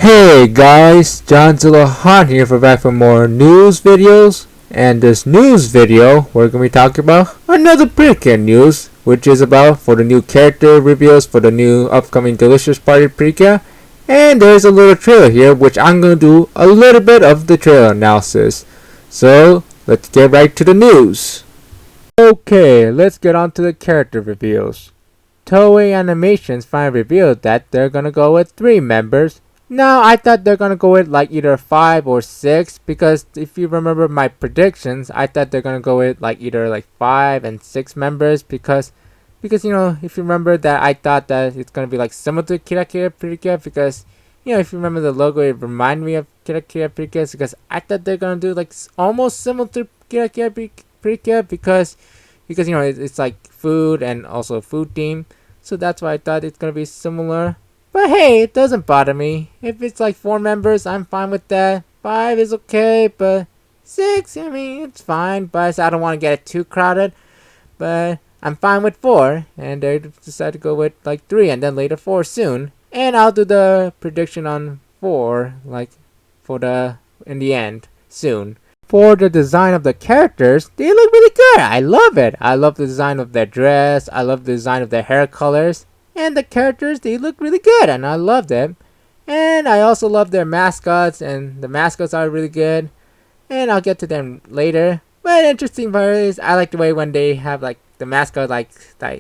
Hey guys, Johnzilla Hot here back for more news videos. And this news video, we're going to be talking about another Precure news, which is about for the new character reveals for the new upcoming Delicious Party Precure. And there's a little trailer here, which I'm going to do a little bit of the trailer analysis. So, let's get right to the news. Okay, let's get on to the character reveals. Toei Animations finally revealed that they're going to go with 3 members. No, I thought they're gonna go with like either 5 or 6 because if you remember my predictions, I thought they're gonna go with like either like 5 and 6 members because you know, if you remember that I thought that it's gonna be like similar to Kira Kira Precure because you know, if you remember the logo, it reminded me of Kira Kira Precure because I thought they're gonna do like almost similar to Kira Kira Precure because you know it's like food and also food theme, so that's why I thought it's gonna be similar. But hey, it doesn't bother me. If it's like 4 members, I'm fine with that. 5 is okay, but 6, I mean, it's fine. But I don't want to get it too crowded. But I'm fine with 4. And they decided to go with like 3 and then later 4 soon. And I'll do the prediction on 4, like in the end, soon. For the design of the characters, they look really good. I love it. I love the design of their dress. I love the design of their hair colors. And the characters, they look really good, and I love them. And I also love their mascots, and the mascots are really good. And I'll get to them later. But interesting part is, I like the way when they have like the mascot like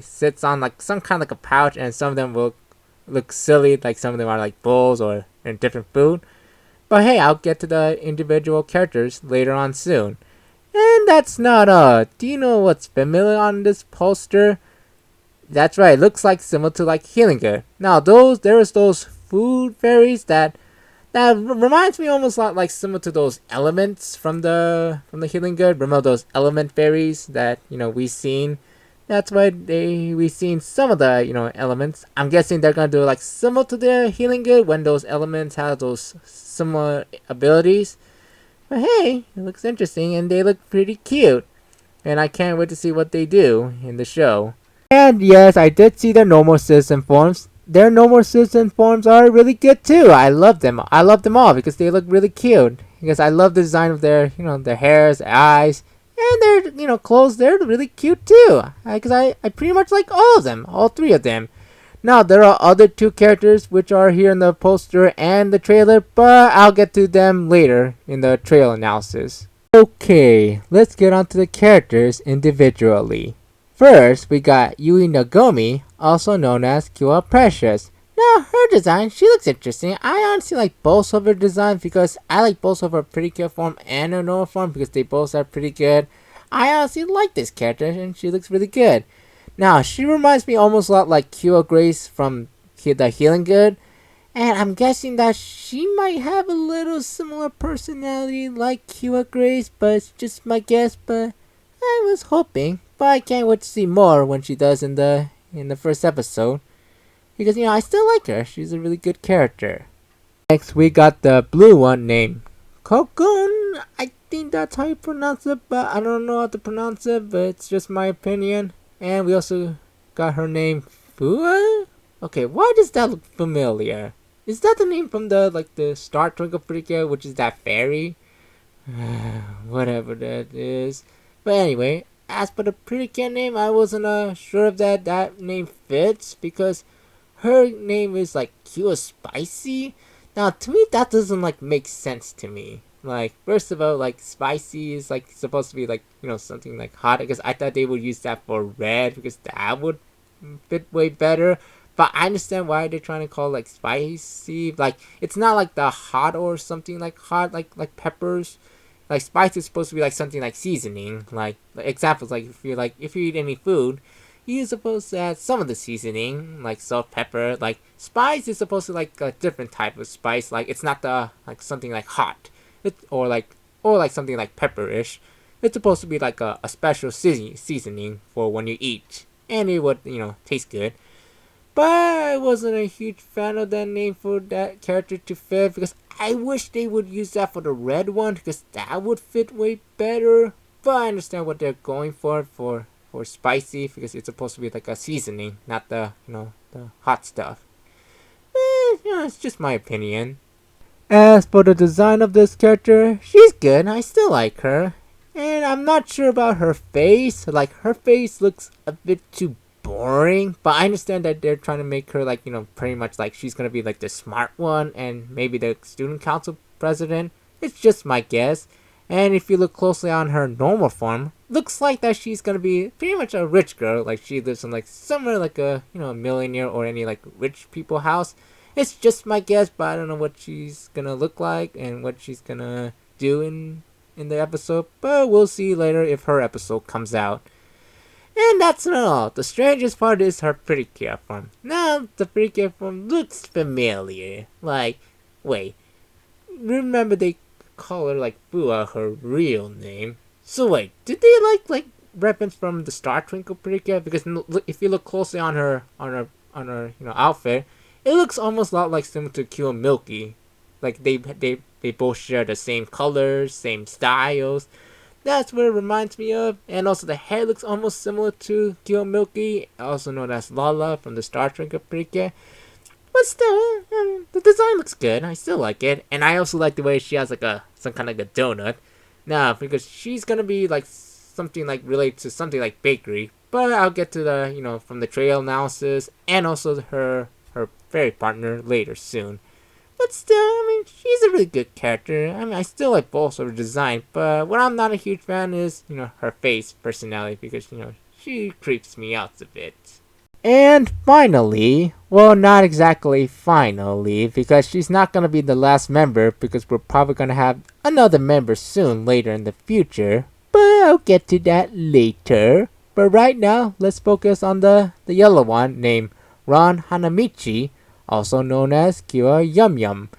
sits on like some kind of like a pouch, and some of them will look silly, like some of them are like bulls or in different food. But hey, I'll get to the individual characters later on soon. And that's not all. Do you know what's familiar on this poster? That's right, it looks like similar to like Healing Good. Now there's those food fairies that reminds me almost like similar to those elements from the Healing Good. Remember those element fairies that we've seen? That's why we've seen some of the elements. I'm guessing they're gonna do like similar to the Healing Good when those elements have those similar abilities. But hey, it looks interesting and they look pretty cute. And I can't wait to see what they do in the show. And yes, I did see their normal citizen forms. Their normal citizen forms are really good too. I love them. I love them all because they look really cute. Because I love the design of their, their hairs, their eyes, and their, clothes. They're really cute too. Because I pretty much like all of them, all 3 of them. Now there are other 2 characters which are here in the poster and the trailer, but I'll get to them later in the trailer analysis. Okay, let's get on to the characters individually. First, we got Yui Nagomi, also known as Fuwa Precious. Now, her design, she looks interesting. I honestly like both of her designs because I like both of her Precure form and her normal form because they both are pretty good. I honestly like this character and she looks really good. Now, she reminds me almost a lot like Kyo Grace from the Healing Good. And I'm guessing that she might have a little similar personality like Kyo Grace, but it's just my guess, but I was hoping. But I can't wait to see more when she does in the first episode. Because, I still like her. She's a really good character. Next, we got the blue one named Kokone. I think that's how you pronounce it, but I don't know how to pronounce it, but it's just my opinion. And we also got her name Fuwa? Okay, why does that look familiar? Is that the name from the Star Twinkle Precure, which is that fairy? Whatever that is. But anyway, as for the Precure name, I wasn't sure if that name fits because her name is like Q Spicy. Now to me that doesn't make sense to me. Like first of all, like spicy is like supposed to be like something like hot because I thought they would use that for red because that would fit way better. But I understand why they're trying to call it like spicy. Like it's not like the hot or something like hot like peppers. Like spice is supposed to be like something like seasoning. Like examples, like if you eat any food, you're supposed to add some of the seasoning, like salt, pepper. Like spice is supposed to like a different type of spice. Like it's not the like something like hot, or like something like pepperish. It's supposed to be like a special seasoning for when you eat, and it would taste good. But I wasn't a huge fan of that name for that character to fit because I wish they would use that for the red one because that would fit way better. But I understand what they're going for spicy because it's supposed to be like a seasoning, not the the hot stuff. It's just my opinion. As for the design of this character, she's good. I still like her. And I'm not sure about her face. Like, her face looks a bit too boring. But I understand that they're trying to make her, like, pretty much like she's gonna be, like, the smart one and maybe the student council president. It's just my guess. And if you look closely on her normal form, looks like that she's gonna be pretty much a rich girl. Like, she lives in, like, somewhere like a, a millionaire or any, like, rich people house. It's just my guess, but I don't know what she's gonna look like and what she's gonna do in the episode. But we'll see later if her episode comes out. And that's not all. The strangest part is her Precure form. Now, the Precure form looks familiar. Like, wait. Remember they call her, like, Fuwa, her real name. So wait, did they, like, reference from the Star Twinkle Precure? Because if you look closely on her outfit, it looks almost a lot like similar to Kome-Kome. Like, they both share the same colors, same styles. That's what it reminds me of. And also the hair looks almost similar to Kome-Kome, also known as Lala from the Star Trek Precure. But still, the design looks good. I still like it. And I also like the way she has like some kind of like a donut. Now, because she's gonna be like something like related to something like bakery. But I'll get to the, from the trail analysis and also her fairy partner later soon. But still, I mean, she's a really good character. I mean, I still like both of her design, but what I'm not a huge fan is, her face personality, because, she creeps me out a bit. And finally, well, not exactly finally, because she's not gonna be the last member, because we're probably gonna have another member soon later in the future, but I'll get to that later. But right now, let's focus on the yellow one named Ron Hanamichi, also known as Kira Yum Yum.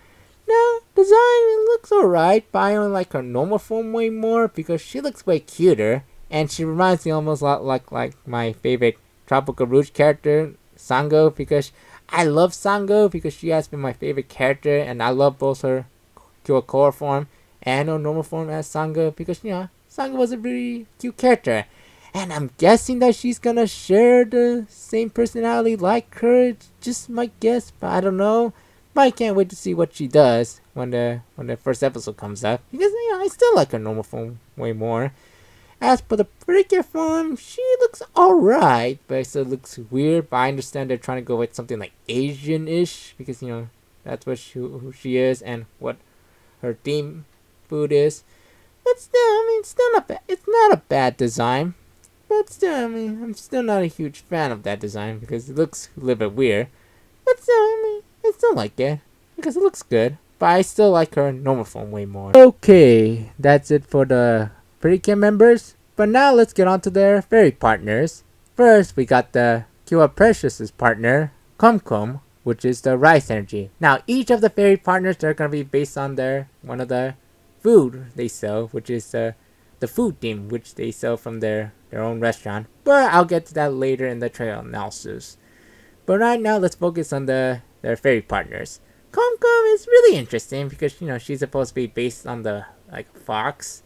Now, design looks alright, but I only like her normal form way more because she looks way cuter, and she reminds me almost a lot like my favorite Tropical Rouge character, Sango, because I love Sango because she has been my favorite character, and I love both her Kira core form and her normal form as Sango because, Sango was a really cute character. And I'm guessing that she's gonna share the same personality like her. It's just my guess, but I don't know. But I can't wait to see what she does when the first episode comes up. Because, I still like her normal form way more. As for the Precure form, she looks alright, but it still looks weird. But I understand they're trying to go with something like Asian-ish. Because, that's what who she is and what her theme food is. But still, still not bad. It's not a bad design. But still, I'm still not a huge fan of that design because it looks a little bit weird. But still, I still like it because it looks good. But I still like her normal form way more. Okay, that's it for the Precure members. But now let's get on to their fairy partners. First, we got the Kira Precious's partner, Kome-Kome, which is the rice energy. Now, each of the fairy partners, they're going to be based on one of the food they sell, which is the food theme, which they sell from their own restaurant. But I'll get to that later in the trail analysis. But right now, let's focus on their fairy partners. Kome-Kome is really interesting because, she's supposed to be based on the, fox.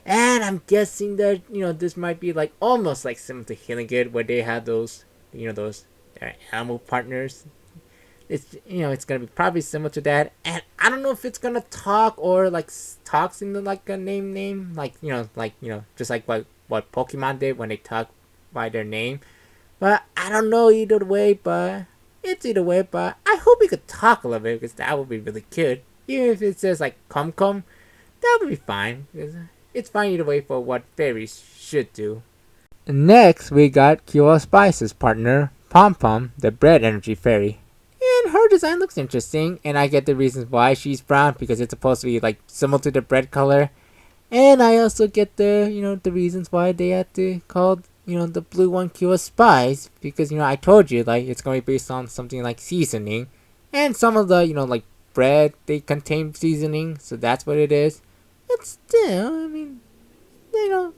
And I'm guessing that, this might be, almost like similar to Healing Good, where they have those, those animal partners. It's, it's going to be probably similar to that. And I don't know if it's going to talk or, talks in the, a name. Just like what Pokemon did when they talk by their name. But I don't know either way, but it's either way. But I hope it could talk a little bit because that would be really cute. Even if it says, Kome-Kome, that would be fine. Because it's fine either way for what fairies should do. Next, we got Kira Spice's partner, Pam-Pam, the bread energy fairy. And her design looks interesting, and I get the reasons why she's brown because it's supposed to be similar to the bread color. And I also get the the reasons why they had to call the blue one Kira Spice because I told you it's gonna be based on something like seasoning, and some of the bread they contain seasoning, so that's what it is. But still,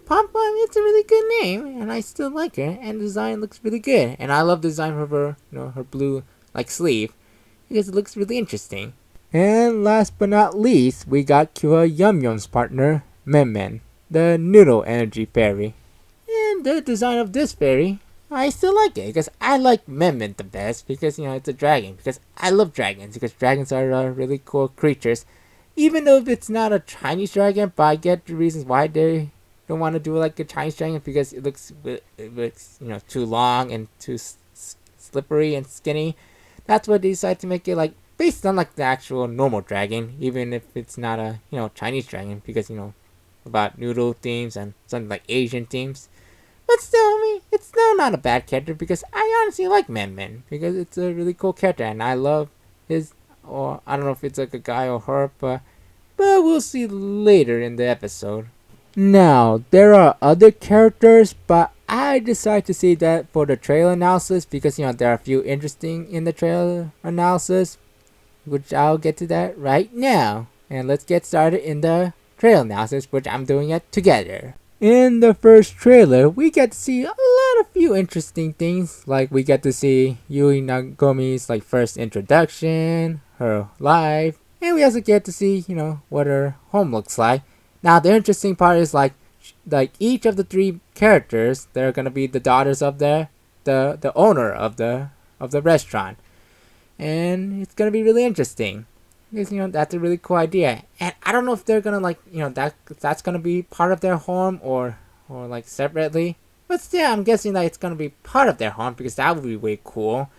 Pam-Pam, it's a really good name, and I still like her, and the design looks really good, and I love the design of her her blue sleeve because it looks really interesting. And last but not least, we got Kira Yum Yum's partner, Men, the Noodle energy fairy. And the design of this fairy, I still like it because I like Memon the best because it's a dragon. Because I love dragons because dragons are really cool creatures. Even though it's not a Chinese dragon, but I get the reasons why they don't want to do like a Chinese dragon because it looks too long and too slippery and skinny. That's why they decided to make it like based on like the actual normal dragon, even if it's not a Chinese dragon because about noodle themes and something like Asian themes. But still, I mean, it's still not a bad character because I honestly like Men because it's a really cool character and I love his, or I don't know if it's like a guy or her, but we'll see later in the episode. Now, there are other characters, but I decided to see that for the trailer analysis because there are a few interesting in the trailer analysis, which I'll get to that right now. And let's get started in the trailer analysis, which I'm doing it together. In the first trailer, we get to see a lot of few interesting things, like we get to see Yui Nagomi's like first introduction, her life, and we also get to see what her home looks like. Now the interesting part is like each of the three characters, they're gonna be the daughters of the owner of the restaurant, and it's gonna be really interesting. Because that's a really cool idea, and I don't know if they're gonna like that's gonna be part of their home or like separately. But still, I'm guessing that it's gonna be part of their home because that would be way cool.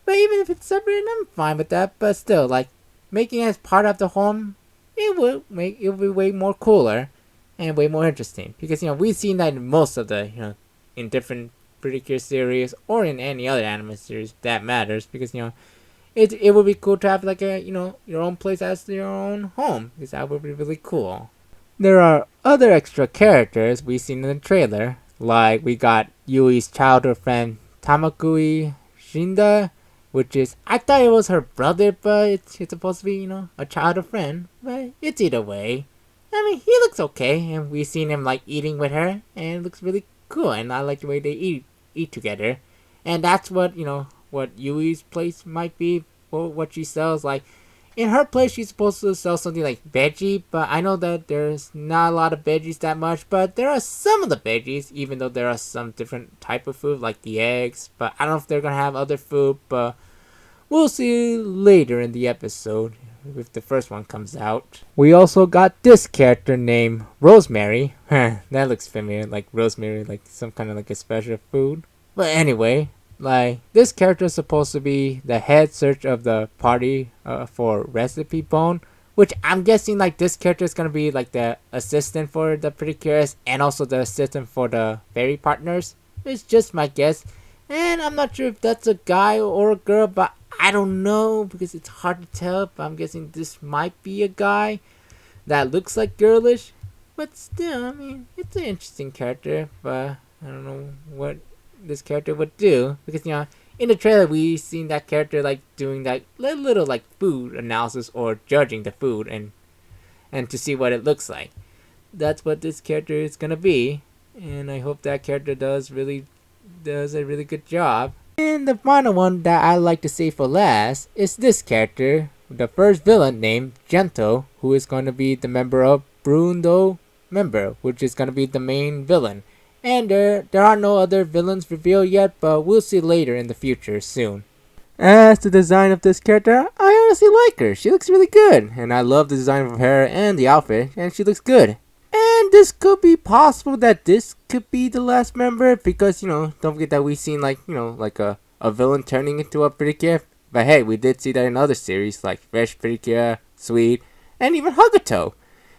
But even if it's separate, I'm fine with that. But still, like making it as part of the home, it would be way more cooler and way more interesting because we've seen that in most of the in different Precure series or in any other anime series that matters because it would be cool to have like a your own place as your own home because that would be really cool. There are other extra characters we've seen in the trailer, like we got Yui's childhood friend Takumi Shinada, which is I thought it was her brother, but it's supposed to be a childhood friend. But it's either way. I mean, he looks okay, and we've seen him like eating with her, and it looks really cool. And I like the way they eat together, and that's what what Yui's place might be for what she sells. Like in her place, she's supposed to sell something like veggie, but I know that there's not a lot of veggies that much, but there are some of the veggies, even though there are some different type of food like the eggs. But I don't know if they're gonna have other food, but we'll see later in the episode if the first one comes out. We also got this character named Rosemary. That looks familiar, like rosemary, like some kind of like a special food. But anyway, like this character is supposed to be the head search of the party for recipe bone, which I'm guessing like this character is gonna be like the assistant for the Precures and also the assistant for the fairy partners. It's just my guess, and I'm not sure if that's a guy or a girl, but I don't know because it's hard to tell. But I'm guessing this might be a guy that looks like girlish, but still, I mean, it's an interesting character, but I don't know what this character would do because in the trailer we seen that character like doing that little like food analysis or judging the food and to see what it looks like. That's what this character is gonna be, and I hope that character does a really good job. And the final one that I like to save for last is this character, the first villain named Gento, who is going to be the member of Brundo member, which is going to be the main villain. And there are no other villains revealed yet, but we'll see later in the future soon. As the design of this character, I honestly like her. She looks really good, and I love the design of her hair and the outfit, and she looks good. And this could be possible that this could be the last member because, don't forget that we've seen like a villain turning into a Precure. But hey, we did see that in other series like Fresh Precure, Sweet, and even Hagato.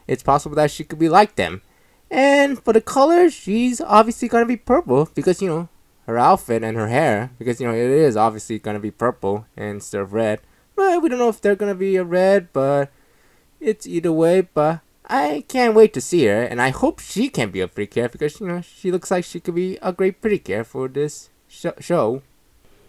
It's possible that she could be like them. And for the color, she's obviously gonna be purple because her outfit and her hair, because it is obviously gonna be purple instead of red. But we don't know if they're gonna be a red, but it's either way. But I can't wait to see her, and I hope she can be a Precure because she looks like she could be a great Precure for this show.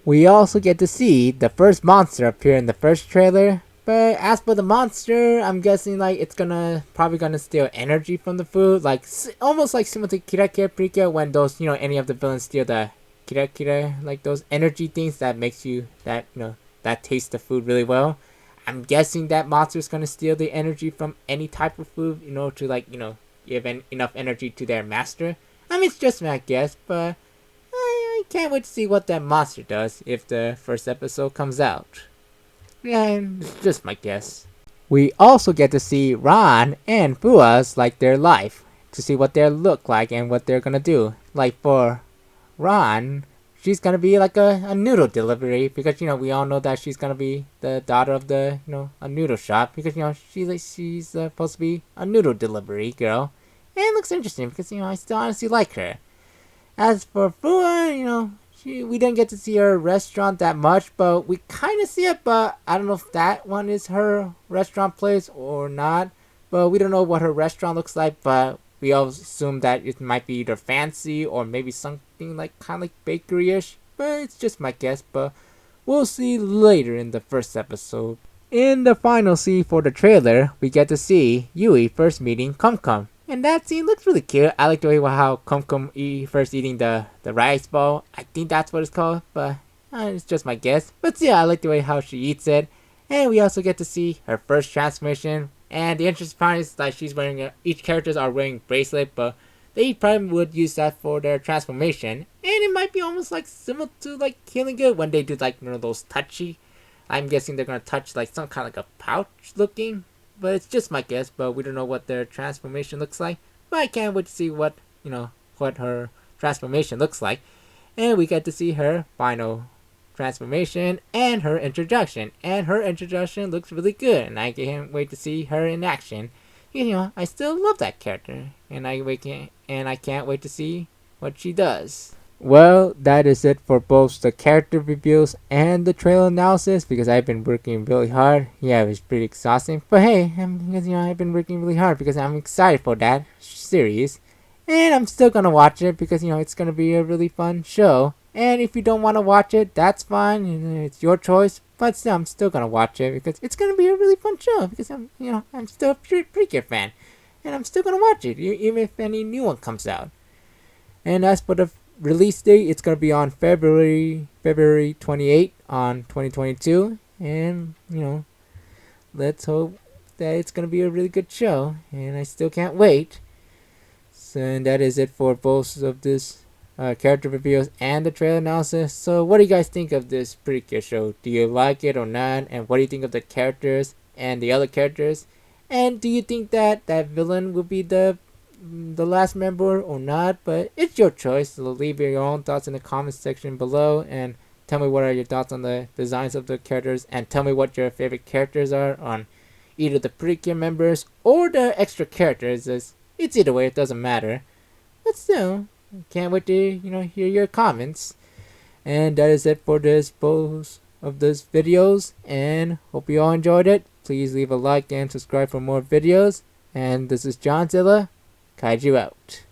We also get to see the first monster appear in the first trailer. But as for the monster, I'm guessing like it's probably gonna steal energy from the food, like almost like similar to Kira Precure when those any of the villains steal the Kira, like those energy things that makes you that taste the food really well. I'm guessing that monster is gonna steal the energy from any type of food, to give enough energy to their master. I mean, it's just my guess, but I can't wait to see what that monster does if the first episode comes out. Yeah, it's just my guess. We also get to see Ron and Fuwa's like their life, to see what they look like and what they're gonna do. Like for Ron, she's gonna be like a noodle delivery because we all know that she's gonna be the daughter of the a noodle shop because she's supposed to be a noodle delivery girl, and it looks interesting because I still honestly like her. As for Fuwa, we didn't get to see her restaurant that much, but we kind of see it. But I don't know if that one is her restaurant place or not. But we don't know what her restaurant looks like. But we all assume that it might be either fancy or maybe something like kind of like bakery-ish. But it's just my guess. But we'll see later in the first episode. In the final scene for the trailer, we get to see Yui first meeting Kome-Kome. And that scene looks really cute. I like the way how Kome-Kome first eating the rice ball. I think that's what it's called, but it's just my guess. But yeah, I like the way how she eats it. And we also get to see her first transformation. And the interesting part is that she's wearing each characters are wearing bracelet, but they probably would use that for their transformation. And it might be almost like similar to like Healing Good when they do like those touchy. I'm guessing they're gonna touch like some kind of like a pouch looking. But it's just my guess, but we don't know what their transformation looks like. But I can't wait to see what her transformation looks like. And we get to see her final transformation and her introduction. And her introduction looks really good, and I can't wait to see her in action. I still love that character, and I can't wait to see what she does. Well, that is it for both the character reviews and the trailer analysis because I've been working really hard. Yeah, it was pretty exhausting, but hey, I've been working really hard because I'm excited for that series, and I'm still gonna watch it because it's gonna be a really fun show. And if you don't want to watch it, that's fine. It's your choice, but still, I'm still gonna watch it because it's gonna be a really fun show because I'm still a Precure fan, and I'm still gonna watch it even if any new one comes out. And as for the release date, it's gonna be on February 28th on 2022, and let's hope that it's gonna be a really good show, and I still can't wait. So and that is it for both of this character reviews and the trailer analysis. So what do you guys think of this Precure show? Do you like it or not? And what do you think of the characters and the other characters? And do you think that villain will be the last member or not? But it's your choice. So leave your own thoughts in the comments section below and tell me what are your thoughts on the designs of the characters, and tell me what your favorite characters are on either the Precure members or the extra characters. It's either way, it doesn't matter. But still, can't wait to hear your comments. And that is it for both of these videos, and hope you all enjoyed it. Please leave a like and subscribe for more videos. And this is Johnzilla. Kaiju out.